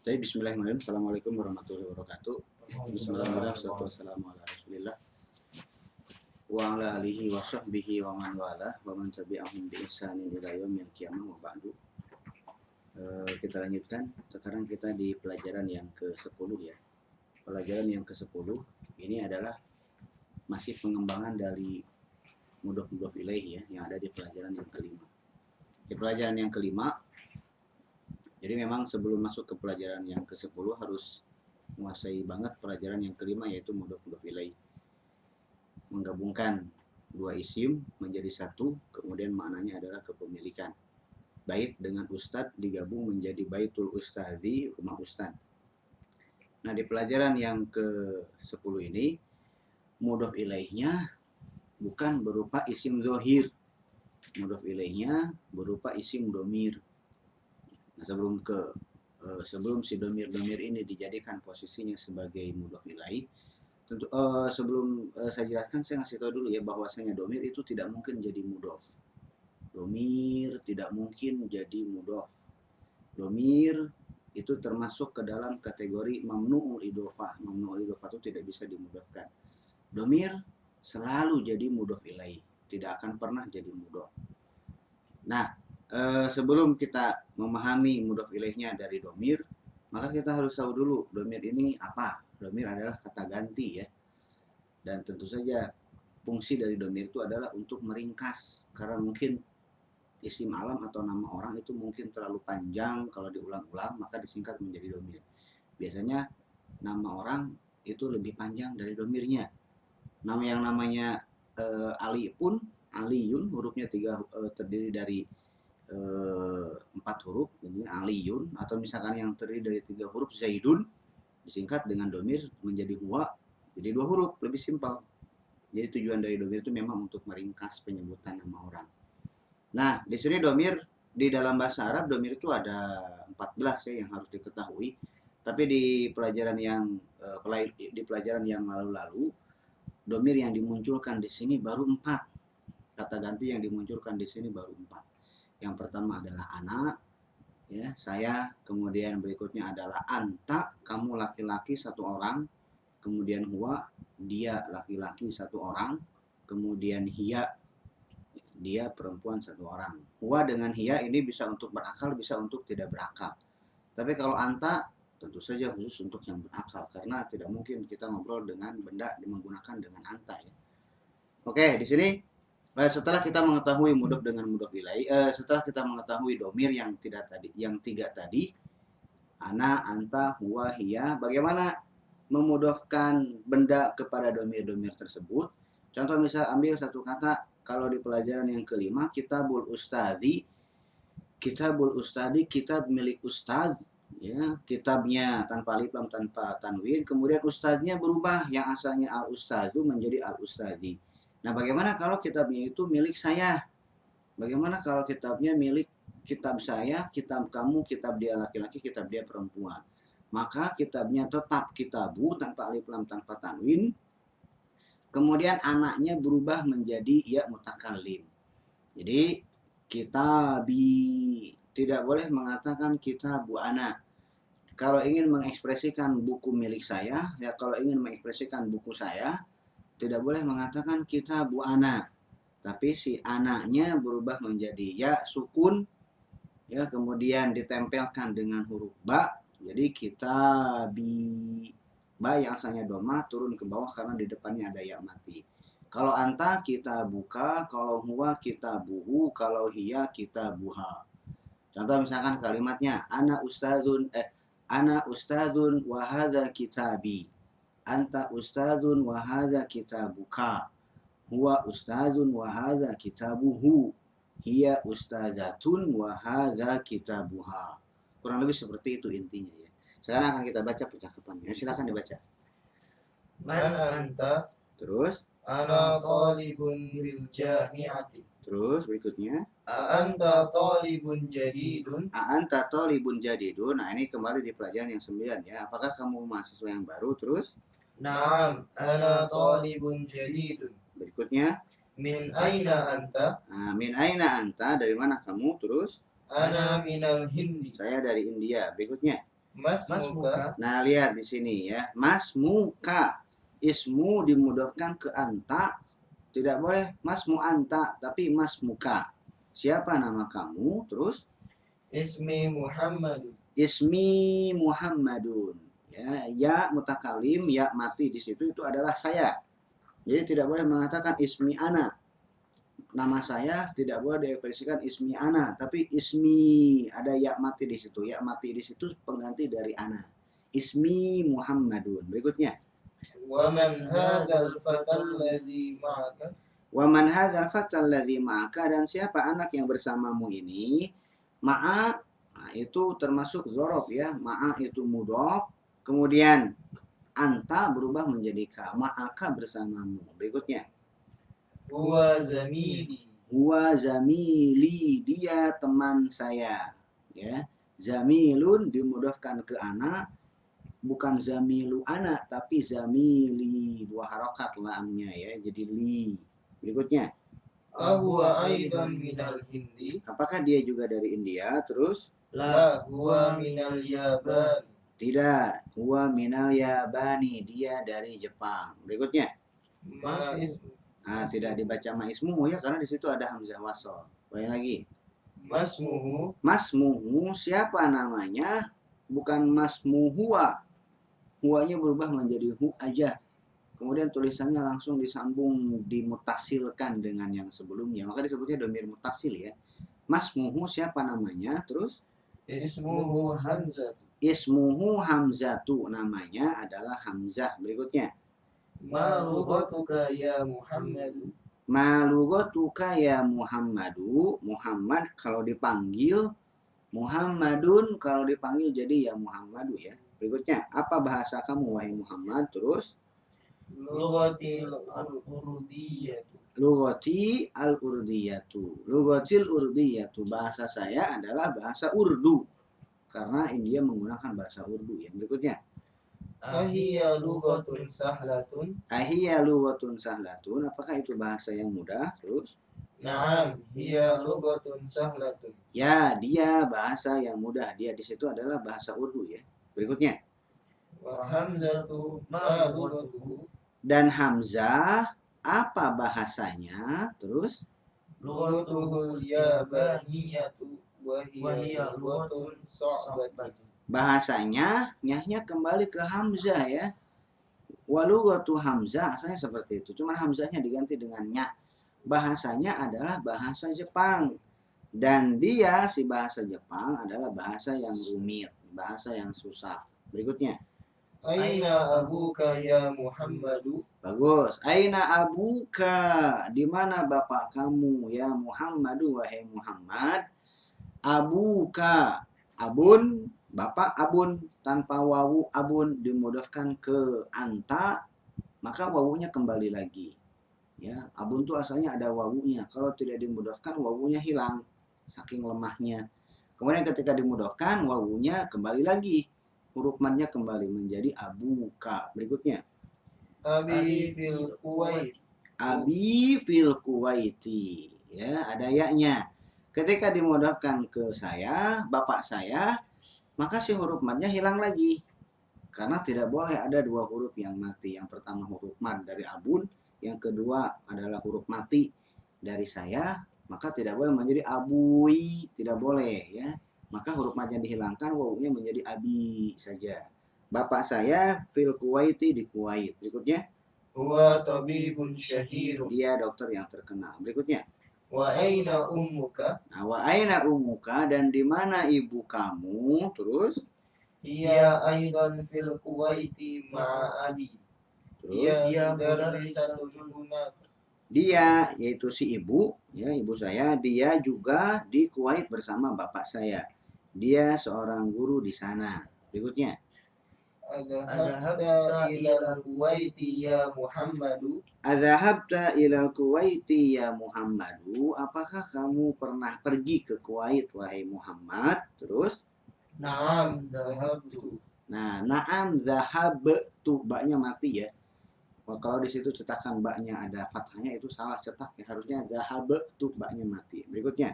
Jadi bismillahirrahmanirrahim. Assalamualaikum warahmatullahi wabarakatuh. Bismillahirrahmanirrahim. Wassalatu wassalamu ala rasulillah wa ala alihi wa sahbihi wa man wala wa man tabi'ahum bi ihsanin ila yaumil qiyamah wa ba'du. Kita lanjutkan. Sekarang kita di pelajaran yang ke-10 ya. Pelajaran yang ke-10 ini adalah masih pengembangan dari mudhof ilaih ya, yang ada di pelajaran yang kelima. Di pelajaran yang kelima, jadi memang sebelum masuk ke pelajaran yang ke-10 harus menguasai banget pelajaran yang kelima, yaitu mudhof ilaih. Menggabungkan dua isim menjadi satu, kemudian maknanya adalah kepemilikan. Bait dengan ustad digabung menjadi baitul ustadzi, rumah ustad. Nah, di pelajaran yang ke-10 ini mudhof ilaihnya bukan berupa isim zohir. Mudhof ilaihnya berupa isim domir. Nah, sebelum si domir ini dijadikan posisinya sebagai mudhof ilaih, tentu sebelum saya jelaskan, saya ngasih tahu dulu ya bahwasanya domir itu tidak mungkin jadi mudhof. Domir tidak mungkin jadi mudhof. Domir itu termasuk ke dalam kategori mamnu'ul idhofah. Mamnu'ul idhofah itu tidak bisa dimudhofkan. Domir selalu jadi mudhof ilaih, tidak akan pernah jadi mudhof. Nah, sebelum kita memahami mudhof ilaihnya dari domir, maka kita harus tahu dulu domir ini apa. Domir adalah kata ganti ya. Dan tentu saja fungsi dari domir itu adalah untuk meringkas, karena mungkin isim alam atau nama orang itu mungkin terlalu panjang, kalau diulang-ulang maka disingkat menjadi domir. Biasanya nama orang itu lebih panjang dari domirnya. Nama yang namanya Ali pun, Aliyun, hurufnya terdiri dari 4 huruf, ini Aliyun, atau misalkan yang terdiri dari 3 huruf Zaidun, disingkat dengan domir menjadi huwa, jadi 2 huruf, lebih simpel. Jadi tujuan dari domir itu memang untuk meringkas penyebutan nama orang. Nah, di sini domir di dalam bahasa Arab, domir itu ada 14 ya yang harus diketahui. Tapi di pelajaran yang lalu-lalu, domir yang dimunculkan di sini baru 4. Kata ganti yang dimunculkan di sini baru 4. Yang pertama adalah ana, ya, saya. Kemudian berikutnya adalah anta, kamu laki-laki 1 orang. Kemudian huwa, dia laki-laki 1 orang. Kemudian hiya, dia perempuan 1 orang. Huwa dengan hiya ini bisa untuk berakal, bisa untuk tidak berakal. Tapi kalau anta, tentu saja khusus untuk yang berakal, karena tidak mungkin kita ngobrol dengan benda menggunakan dengan anta ya. Oke, di sini setelah kita mengetahui mudhof dengan mudhof ilaih, setelah kita mengetahui domir yang 3 tadi, ana, anta, huwa, hiya, bagaimana memudhofkan benda kepada domir-domir tersebut? Contoh misal ambil satu kata, kalau di pelajaran yang kelima, kitabul ustadzi, kitab milik ustaz, ya, kitabnya tanpa alif lam tanpa tanwin, kemudian ustadznya berubah, yang asalnya al ustadzu menjadi al ustadzi. Nah, bagaimana kalau kitabnya itu milik saya? Bagaimana kalau kitabnya milik kitab saya, kitab kamu, kitab dia laki-laki, kitab dia perempuan? Maka kitabnya tetap kitabu tanpa alif lam tanpa tanwin. Kemudian anaknya berubah menjadi ya mutakallim. Jadi kitabi, tidak boleh mengatakan kitabu ana. Kalau ingin mengekspresikan buku milik saya, ya, kalau ingin mengekspresikan buku saya, tidak boleh mengatakan kitabu ana, tapi si anaknya berubah menjadi ya sukun, ya, kemudian ditempelkan dengan huruf ba, jadi kitabi. Ba yang asalnya doma turun ke bawah karena di depannya ada ya mati. Kalau anta kita buka, kalau huwa kita buhu, kalau hiya kita buha. Contoh misalkan kalimatnya ana ustadzun wa hadza kitabi. Anta ustadzun wa hadza kitabuka. Huwa ustadzun wa hadza kitabuhu. Hiya ustadzatun wa hadza kitabuha. Kurang lebih seperti itu intinya ya. Sekarang akan kita baca percakapannya. Silakan dibaca. Man anta? Terus? Ana talibun bil jami'ati. Terus berikutnya? Anta talibun jadidun? Anta talibun jadidun. Nah, ini kembali di pelajaran yang 9 ya. Apakah kamu mahasiswa yang baru? Terus? Naam, ana talibun jadidun. Berikutnya? Min aina anta? Min aina anta, dari mana kamu? Terus? Ana minal Hindi. Saya dari India. Berikutnya? Masmuka. Nah, lihat di sini ya. Masmuka. Ismu dimudofkan ke anta. Tidak boleh masmu anta, tapi masmuka. Siapa nama kamu? Terus Ismi Muhammad. ismi Muhammadun. Ya mutakalim, ya mati di situ itu adalah saya. Jadi tidak boleh mengatakan ismi ana. Nama saya tidak boleh diekspresikan ismi ana, tapi ismi ada ya mati di situ. Ya mati di situ pengganti dari ana. Ismi Muhammadun. Berikutnya. Waman hadzal fatal ladzi ma'aka. Wa man hadzal fatal ladzi ma'aka, dan siapa anak yang bersamamu ini? Ma'a, nah, itu termasuk dzaraf ya. Ma'a itu mudhaf. Kemudian anta berubah menjadi ka. Ma'aka bersamamu. Berikutnya. Huwa zamili. Huwa zamili, dia teman saya. Ya. Zamilun dimudhafkan ke ana, bukan zamilu ana, tapi zamili. Dua harokat lamnya ya. Jadi li. Berikutnya. Ahuwa aidan minal Hindi. Apakah dia juga dari India? Terus? La huwa minal Yaban. Tidak. Huwa minal Yabani. Dia dari Jepang. Berikutnya. Mas Tidak dibaca ma'ismuhu ya, karena di situ ada hamzah wasol. Ulangi lagi. Masmuhu. Masmuhu, siapa namanya? Bukan masmuhuwa. Huwanya berubah menjadi hu aja. Kemudian tulisannya langsung disambung, dimutasilkan dengan yang sebelumnya. Maka disebutnya domir mutasil ya. Masmuhu, siapa namanya? Terus? Ismuhu Hamzah. Ismuhu Hamzatu, namanya adalah Hamzah. Berikutnya. Ma lughatuka ya Muhammad. Malugotuka ya Muhammadu. Muhammad kalau dipanggil, Muhammadun kalau dipanggil jadi ya Muhammadu ya. Berikutnya, apa bahasa kamu wahai Muhammad? Terus, Lughatil urdiyatu. lugoti al-urdiyatu. Lugotil urdiyatu. Bahasa saya adalah bahasa Urdu. Karena India menggunakan bahasa Urdu ya. Berikutnya. Ahiya lughatun sahlatun. Ahiyya lughatun sahlatun. Apakah itu bahasa yang mudah? Terus. Naam, hiya lughatun sahlatun. Ya, dia bahasa yang mudah. Dia di situ adalah bahasa Urdu ya. Berikutnya. Wa hamzatu ma lughatuhu. Dan Hamzah, apa bahasanya? Terus. Lughatuhul yabaniyatu. Wa hiya lughatun sa'batun. Bahasanya, nyahnya kembali ke Hamzah ya. Walughatu Hamzah, asalnya seperti itu. Cuma Hamzahnya diganti dengan nyah. Bahasanya adalah bahasa Jepang. Dan dia, si bahasa Jepang, adalah bahasa yang rumit. Bahasa yang susah. Berikutnya. Aina abuka ya Muhammadu. Bagus. Aina abuka? Di mana bapak kamu ya Muhammadu, wahai Muhammad? Abuka. Abun, bapak abun, tanpa wawu abun dimudahkan ke anta, maka wawunya kembali lagi. Ya, abun itu asalnya ada wawunya. Kalau tidak dimudahkan, wawunya hilang, saking lemahnya. Kemudian ketika dimudahkan, wawunya kembali lagi. Huruf madnya kembali menjadi abuka. Berikutnya. Abi fil Kuwait. Abi fil Kuwaiti. Ya, ada ya-nya. Ketika dimudahkan ke saya, bapak saya, maka si huruf madnya hilang lagi. Karena tidak boleh ada dua huruf yang mati. Yang pertama huruf mad dari abun, yang kedua adalah huruf mati dari saya, maka tidak boleh menjadi abui, tidak boleh ya. Maka huruf madnya dihilangkan, wawunya menjadi abi saja. Bapak saya fil Kuwaiti, di Kuwait. Berikutnya. Huwa tabibun syahirun. Dia dokter yang terkenal. Berikutnya. Wa aina ummuka. Nah, wa aina ummuka, dan di mana ibu kamu? Terus. Hiya aidan fil Kuwaiti ma'a abi. Terus. Hiya mudarrisatun hunaka. Dia, yaitu si ibu, ya ibu saya, dia juga di Kuwait bersama bapak saya. Dia seorang guru di sana. Berikutnya. Adhabta ila Kuwaiti ya Muhammadu. Azahabta ilal Kuwaiti ya Muhammadu. Apakah kamu pernah pergi ke Kuwait wahai Muhammad? Terus. Naam dhahabtu. Nah, naam zahabtu, baknya mati ya. Kalau di situ cetakan baknya ada fathahnya itu salah cetak ya. Harusnya zahabtu, baknya mati. Berikutnya.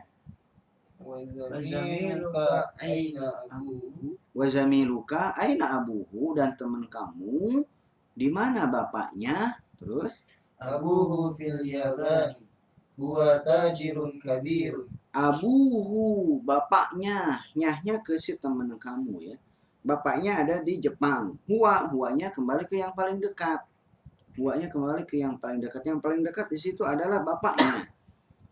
Wazamiluka aina abuhu. Wa zamiluka aina abuhu, dan teman kamu di mana bapaknya? Terus Abuhu fil Yabani. Huwa tajirun kabirun. abuhu, bapaknya, nyahnya ke si teman kamu ya. Bapaknya ada di Jepang. Huwanya kembali ke yang paling dekat. Huwanya kembali ke yang paling dekat. Yang paling dekat di situ adalah bapaknya.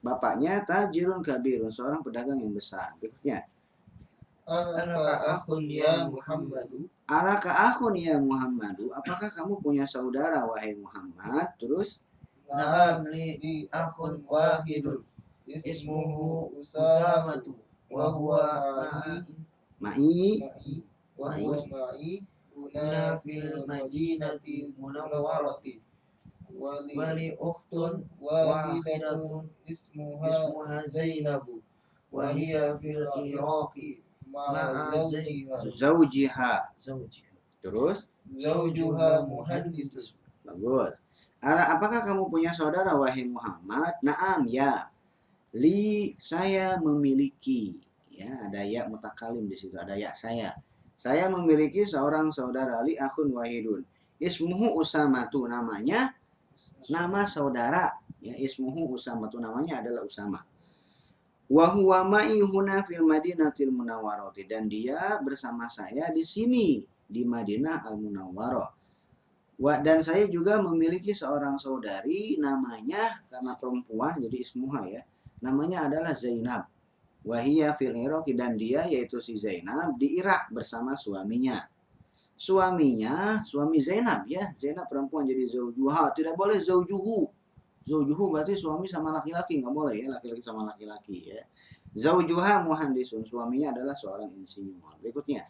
Bapaknya tajirun kabirun, seorang pedagang yang besar. Berikutnya, Alaka akhun ya Muhammadu. alaka akhun ya Muhammadu, apakah kamu punya saudara wahai Muhammad? Terus Na'am li akhun wahidun. Ismuhu Usamatu. Wa huwa ma'i ma'i una fil madinati munawwarati. Wali ukhtun wahidatun ismuha Zainabu. Wa hiya fil Iraqi ma'a zaujiha. Terus zawjuha muhandisun. bagus. Apakah kamu punya saudara wahai Muhammad? Naam ya. Li, saya memiliki. Ya, ada ya mutakalim di situ, ada ya saya. Saya memiliki seorang saudara, li akhun wahidun. Ismuhu Usamatu, namanya nama saudara. Ya, ismuhu Usamatu, namanya adalah Usama. Wa huwa ma'i huna fil Madinatil Munawwarati, dan dia bersama saya di sini di Madinah Al Munawwarah. Dan saya juga memiliki seorang saudari, namanya karena perempuan jadi ismuha ya. Namanya adalah Zainab. Wahiyya fil Iraq, dan dia yaitu si Zainab di Irak bersama suaminya. Suami Zainab ya. Zainab perempuan jadi zaujuha, tidak boleh zaujuhu. Zaujuhu berarti suami sama laki-laki, nggak boleh ya, laki-laki sama laki-laki ya. Zaujuha muhandisun, suaminya adalah seorang insinyur. Berikutnya,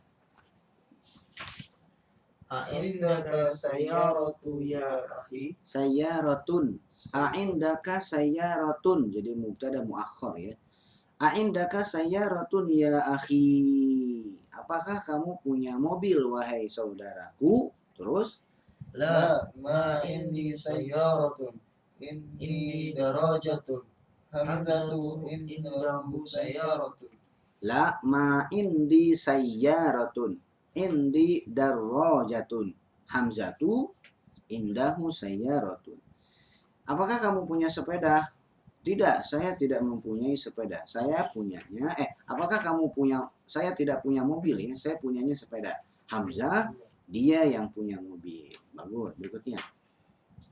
A'indaka sayyaratu ya akhi. sayyaratun. A'indaka sayyaratun, jadi mubtada muakhkhar ya. A'indaka sayyaratun ya akhi. Apakah kamu punya mobil wahai saudaraku? Terus La ma indi sayyaratun. Indi darajatun. Hamzatu indahu sayyaratun. la ma indi sayyaratun. Indi darrajatun. Hamzatu indahu sayyaratun. Apakah kamu punya sepeda? Tidak, saya tidak mempunyai sepeda. Saya punyanya apakah kamu punya? Saya tidak punya mobil ya. Saya punyanya sepeda. Hamzah, dia yang punya mobil. Bagus. Berikutnya,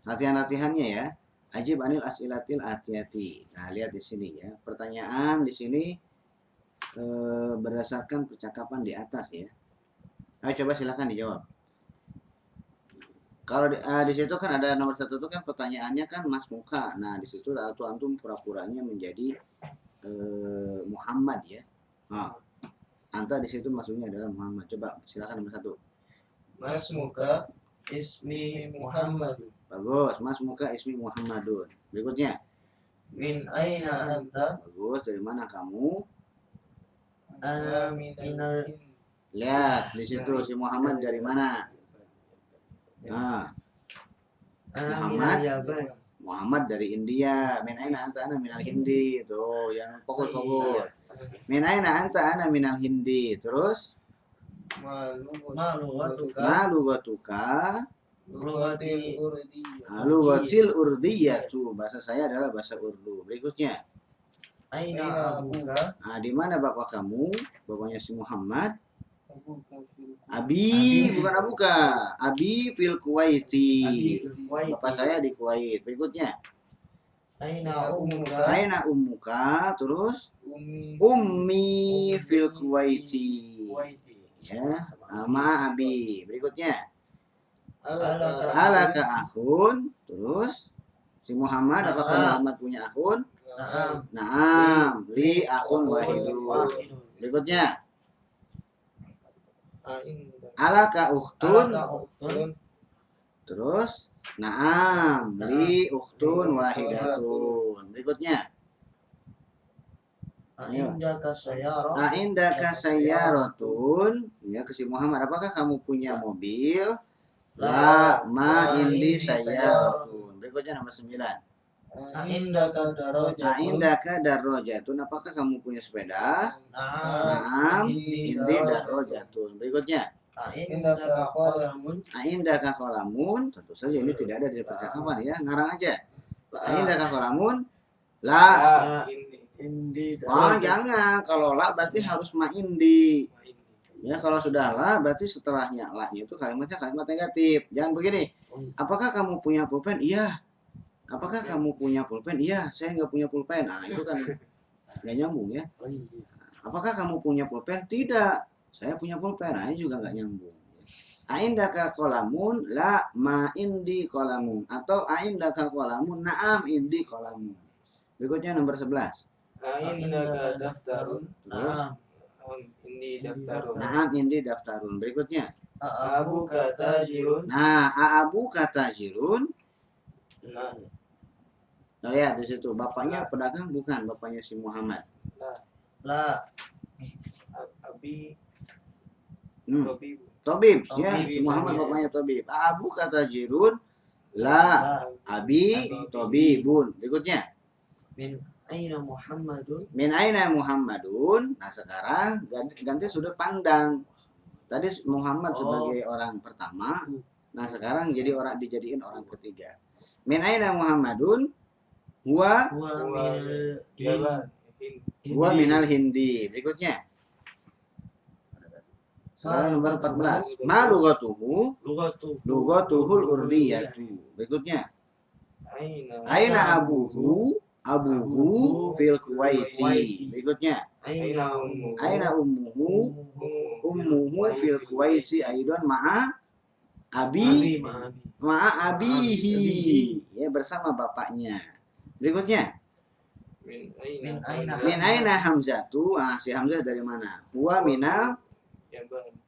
latihan-latihannya ya. Ajib anil as'ilatil atiyati. Nah, lihat di sini ya. Pertanyaan di sini berdasarkan percakapan di atas ya. Ayo coba silakan dijawab. Kalau di situ kan ada nomor 1 itu kan pertanyaannya kan Mas Muka. Nah, di situ antum pura-puranya menjadi Muhammad ya. Nah, anta di situ maksudnya adalah Muhammad. Coba silakan nomor 1. Mas Muka ismi Muhammad. Bagus, Mas Muka ismi Muhammadun. Berikutnya. Min aina anta? Bagus, dari mana kamu? Ana minal. Lihat di situ si Muhammad dari mana? Nah, Muhammad. Muhammad dari India. Min aina anta? Ana minal Hindi. Tuh, yang fokus. Min aina anta? Ana minal Hindi. Terus? Malugatuka. Lughatil urdiyah. Lughatil urdiyah. Tuh, bahasa saya adalah bahasa Urdu. Berikutnya. Aina abuka? Nah, di mana bapak kamu? Bapaknya si Muhammad. Abi, bukan abuka. Abi fil Kuwaiti. Bapak saya di Kuwait. Berikutnya. Aina ummuka? Aina ummuka. Terus Ummi. ummi fil Kuwaiti. Ya, sama abi. Berikutnya. Alaka akhun. Terus si Muhammad, apakah Muhammad punya akhun? Naam. Naam, li akhun wahidun. Berikutnya. Alaka ukhtun. Terus naam, li ukhtun wahidatun. Berikutnya. Indaka sayyarah? Indaka sayyaratun. Ya, ke si Muhammad, apakah kamu punya mobil? La ma indi sayyaratun. Berikutnya nomor 9. Indaka darajatun. Aindaka darajatun, apakah kamu punya sepeda? Naam, indi darajatun. Berikutnya, Indaka qalamun. aindaka qalamun, tentu saja ini tidak ada di percakapan ya, ngarang aja. Aindaka qalamun? La. Indi Jangan, kalau la berarti harus ma indi. Ya, kalau sudah la berarti setelahnya la-nya itu kalimatnya kalimat negatif. Jangan begini. Apakah kamu punya pulpen? Iya. Apakah kamu punya pulpen? Iya, saya nggak punya pulpen. Nah, itu kan nggak nyambung ya. Apakah kamu punya pulpen? Tidak, saya punya pulpen. Nah, ini juga nggak nyambung. Aindaka qalamun? La, ma indi qalamun. Atau aindaka qalamun? Naam indi qalamun. Berikutnya nomor 11. Indaka daftarun. Terus, Indi daftarun. naam indi daftarun. Berikutnya. Abu kata jirun. Nah, aabu kata jirun. Nah, Nah, lihat di situ, bapaknya pedagang bukan, bapaknya si Muhammad. la abi Tobib, Tobib, ya, si Muhammad iya. bapaknya Tobib. Abu kata jirun, la abi Tobibun. Berikutnya, min aina Muhammadun. min aina Muhammadun. Nah, sekarang ganti sudut pandang. Tadi Muhammad sebagai orang pertama. Nah, sekarang jadi orang dijadiin orang ketiga. Min aina Muhammadun? Huwa minal hindi. Berikutnya. Sekarang nomor 14. Ma lugatuhu? Lugatuhul urdiyatu. Berikutnya. Aina abuhu? Abuhu fil Kuwaiti. Berikutnya. Aina ummuhu? Ummuhu fil Kuwaiti aidan ma'a abihi. Ya, bersama bapaknya. Berikutnya. Min aina Hamzatu? Si Hamzah dari mana? Huwa minal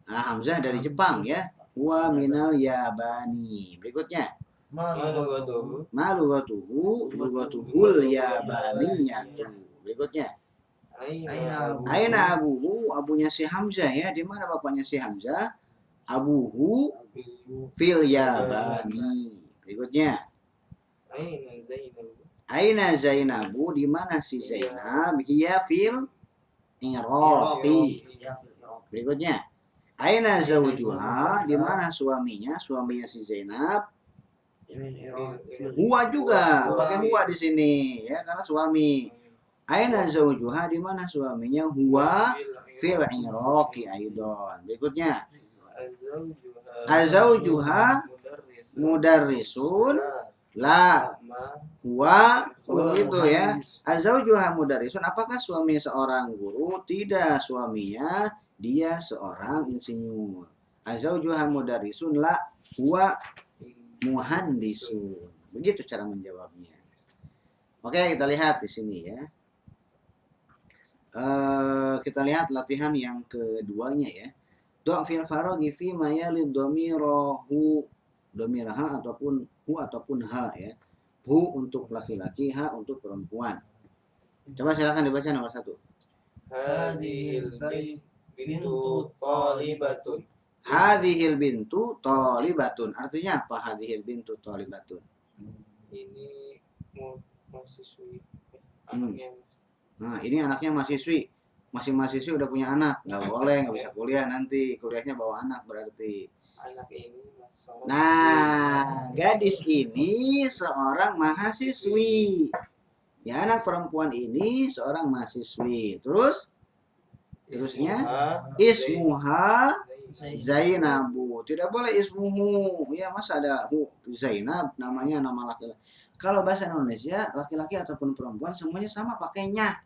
Hamzah dari Jepang ya. Huwa minal Yabani. Berikutnya. Ma lugatuhu? Lugatuhul Yabaniyatu. Berikutnya. Aina abuhu? Abunya si Hamzah ya. Di mana bapaknya si Hamzah? Abuhu fil Yabani. Berikutnya. Aina Zainabu? Di mana si Zainab? Hiya fil Iraqi. Berikutnya. Aina zawjuha? Di mana suaminya? Suaminya si Zainab? Huwa juga, pakai huwa di sini ya, karena suami. Aina zawjuha? Di mana suaminya? Huwa fil Iraqi aidan. Berikutnya. Azaujuha mudarrisun? La. Huwa itu ya. Azaujuha mudarrisun? Apakah suami seorang guru? Tidak, suaminya dia seorang insinyur. Azaujuha mudarrisun? La. Huwa muhandisun. Begitu cara menjawabnya. Oke, kita lihat di sini ya. Kita lihat latihan yang keduanya ya. Doa fil faraghi fi ma yalid dhamirahu, dhamiraha ataupun hu ataupun ha ya. Hu untuk laki-laki, ha untuk perempuan. Coba silakan dibaca nomor 1. Hadhil bintu talibatun. Hadhil bintu talibatun. Artinya apa hadhil bintu talibatun? Ini mahasiswi. Nah, ini anaknya mahasiswi. Masih mahasiswi udah punya anak, nggak boleh, nggak bisa kuliah nanti. Kuliahnya bawa anak berarti. Anak ini Nah, gadis ini seorang mahasiswi. Ya, anak perempuan ini seorang mahasiswi. Terusnya ismuha Zainabu. Tidak boleh ismuhu. Ya, masa ada Zainab namanya nama laki-laki. Kalau bahasa Indonesia, laki-laki ataupun perempuan semuanya sama pakainya.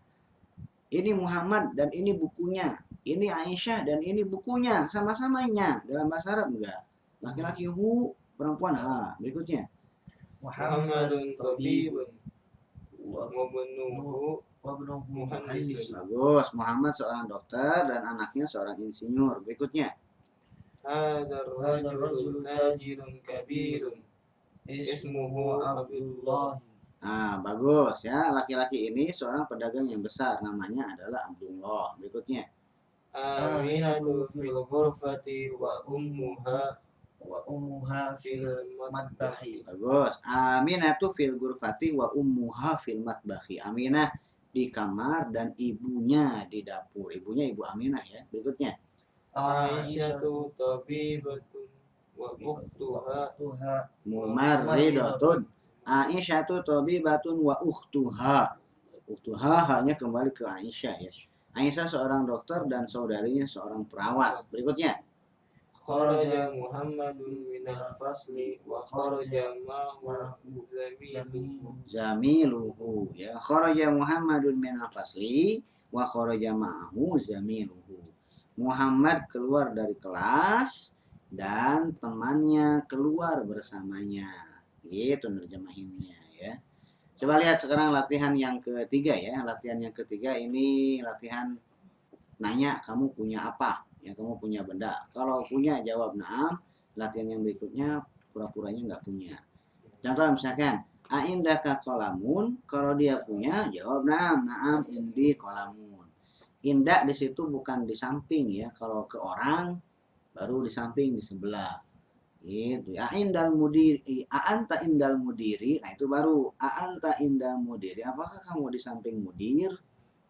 Ini Muhammad dan ini bukunya. Ini Aisyah dan ini bukunya. Sama-samanya. Dalam bahasa Arab enggak. Laki-laki hu, perempuan ha. Berikutnya. Muhammadun tabibun wa ibnuhu muhandisun. Bagus. Muhammad seorang dokter dan anaknya seorang insinyur. Berikutnya. Hadzal rajulu tajirun kabirun. Ismuhu Abdullah. Nah, bagus ya. Laki-laki ini seorang pedagang yang besar. Namanya adalah Abdullah. Berikutnya. Aminatu fil ghurfati wa ummuha wa ummuha fil madbahi. Bagus. Aminatu fil ghurfati wa ummuha fil matbahi. Aminah di kamar dan ibunya di dapur. Ibunya Ibu Aminah ya. Berikutnya. Aisyatu tabibatun wa ukhtuha Mumarridatun. Aisyatu tabibatun wa ukhtuha. Ukhtuha hanya kembali ke Aisyah ya. Aisyah seorang dokter dan saudarinya seorang perawat. Berikutnya. kharaja Muhammadun minal fasli wa kharaja ma'hu zamiluhu. Zamiluhu ya. Kharaja Muhammadun minal fasli wa kharaja ma'ahu zamiluhu. Muhammad keluar dari kelas dan temannya keluar bersamanya. Gitu nerjemahinnya ya. Coba lihat sekarang latihan yang ketiga ya. Latihan yang ketiga ini latihan nanya kamu punya apa? Ya kamu punya benda. Kalau punya jawab na'am. Latihan yang berikutnya pura-puranya nggak punya. Contoh misalkan aindaka kolamun. Kalau dia punya jawab na'am. Na'am indi kolamun. Indak di situ bukan di samping ya. Kalau ke orang baru di samping di sebelah. Gitu. A'indal mudiri, a'anta indal mudiri. Nah, itu baru a'anta indal mudiri. Apakah kamu di samping mudir?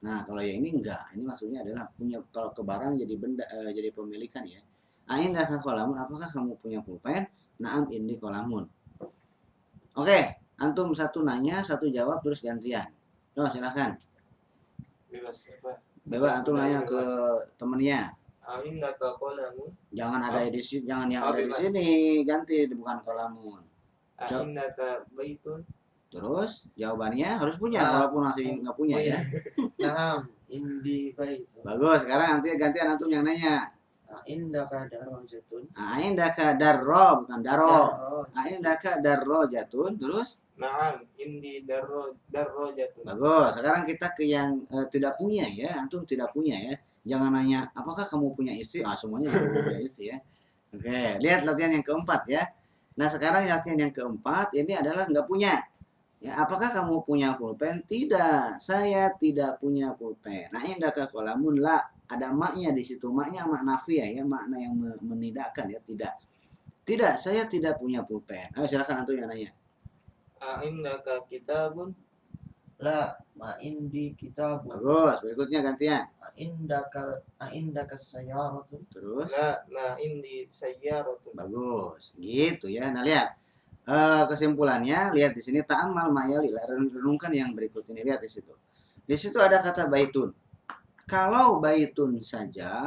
Nah, kalau yang ini enggak. Ini maksudnya adalah punya kalau ke barang jadi benda jadi pemilikan ya. A'indaka kolamun, apakah kamu punya pulpen? Na'am indi kolamun. Oke, antum satu nanya, satu jawab terus gantian. Oh, silakan. Bebas apa? Bebas antum nanya ke temennya. Indaka qalamun. Jangan ada di sini, jangan yang Oh, ada di bebas. sini, ganti bukan kolamun. Indaka baitun. Terus jawabannya harus punya, Ah. walaupun masih nggak punya ya. Naam, indi baitu. Bagus, sekarang nanti gantian antum yang nanya. Indaka darajatun. Aindaka darro, bukan daro. Aindaka darro jatun, terus Na'am, indi darrajatun. bagus. Sekarang kita ke yang tidak punya ya, antum tidak punya ya. Jangan nanya, apakah kamu punya istri? Ah, semuanya punya istri ya. Oke, lihat latihan yang keempat ya. Nah, sekarang latihan yang keempat ini adalah nggak punya. Ya, apakah kamu punya pulpen? Tidak, saya tidak punya pulpen. Nah, indaka kolamun la, ada maknya di situ. Maknya mak nafiyah ya, makna yang menidakkan ya, tidak. Tidak, saya tidak punya pulpen. Ayo silakan antum yang nanya. Indaka kitabun. La, ma indi kitabun. Bagus, berikutnya gantian. Indaka sayaratun. Terus, La, ma indi sayyaratun. bagus, gitu ya. Nah lihat, kesimpulannya lihat di sini ta'amal mayali, renungkan yang berikut ini lihat di situ. Di situ ada kata baitun. Kalau baitun saja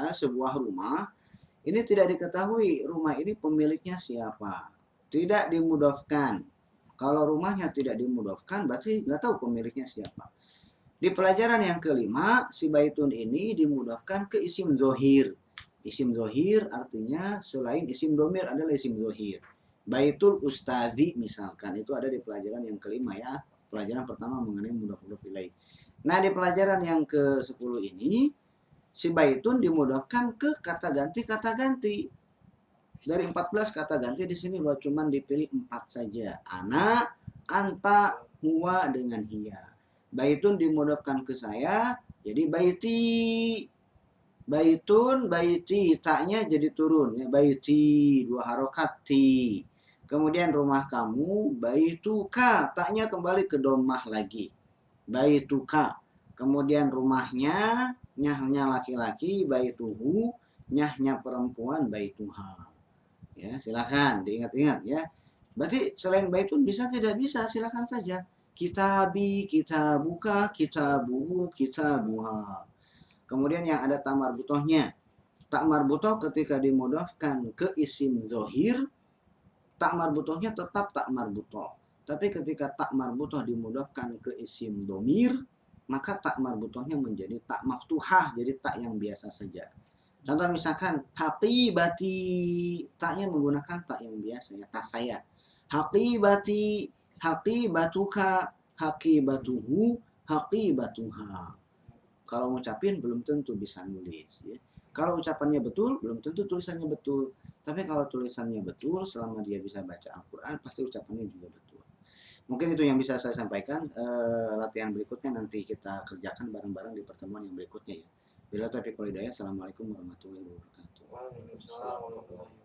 sebuah rumah ini tidak diketahui rumah ini pemiliknya siapa. Tidak dimudofkan. Kalau rumahnya tidak dimudofkan berarti nggak tahu pemiliknya siapa. Di pelajaran yang kelima, si baitun ini dimudafkan ke isim zohir. Isim zohir artinya selain isim domir adalah isim zohir. Baitul ustazi misalkan, itu ada di pelajaran yang kelima ya. Pelajaran pertama mengenai mudhaf ilaih. Nah, di pelajaran yang ke-10 ini, si baitun dimudafkan ke kata ganti. Dari 14 kata ganti di sini baru cuma dipilih 4 saja. Ana, anta, huwa dengan hiya. Baitun dimudafkan ke saya jadi baiti. Baitun, baiti, taknya jadi turun ya, baiti, 2 harokat ti. Kemudian rumah kamu, baituka, taknya kembali ke domah lagi. Baituka. Kemudian rumahnya, nyahnya laki-laki, baituhu, nyahnya perempuan, baituha. Ya, silakan diingat-ingat ya. Berarti selain baitun bisa tidak bisa, silakan saja. Kitabi, kitabuka, kitabuhu, kitabuha. Kemudian yang ada tak marbutohnya. Tak marbutoh ketika dimudafkan ke isim zohir, tak marbutohnya tetap tak marbutoh. Tapi ketika tak marbutoh dimudafkan ke isim domir, maka tak marbutohnya menjadi tak maftuhah, jadi tak yang biasa saja. Contoh misalkan haqibati, taknya menggunakan tak yang biasa ya, tak saya. Haqibati, haqibatuka, haqibatuhu, haqibatuha. Kalau ngucapin belum tentu bisa nulis ya. Kalau ucapannya betul belum tentu tulisannya betul. Tapi kalau tulisannya betul, selama dia bisa baca Al-Quran pasti ucapannya juga betul. Mungkin itu yang bisa saya sampaikan. Latihan berikutnya nanti kita kerjakan bareng-bareng di pertemuan yang berikutnya ya. Bila taufiq wal hidayah. Assalamualaikum warahmatullahi wabarakatuh. Waalaikumsalam warahmatullahi wabarakatuh.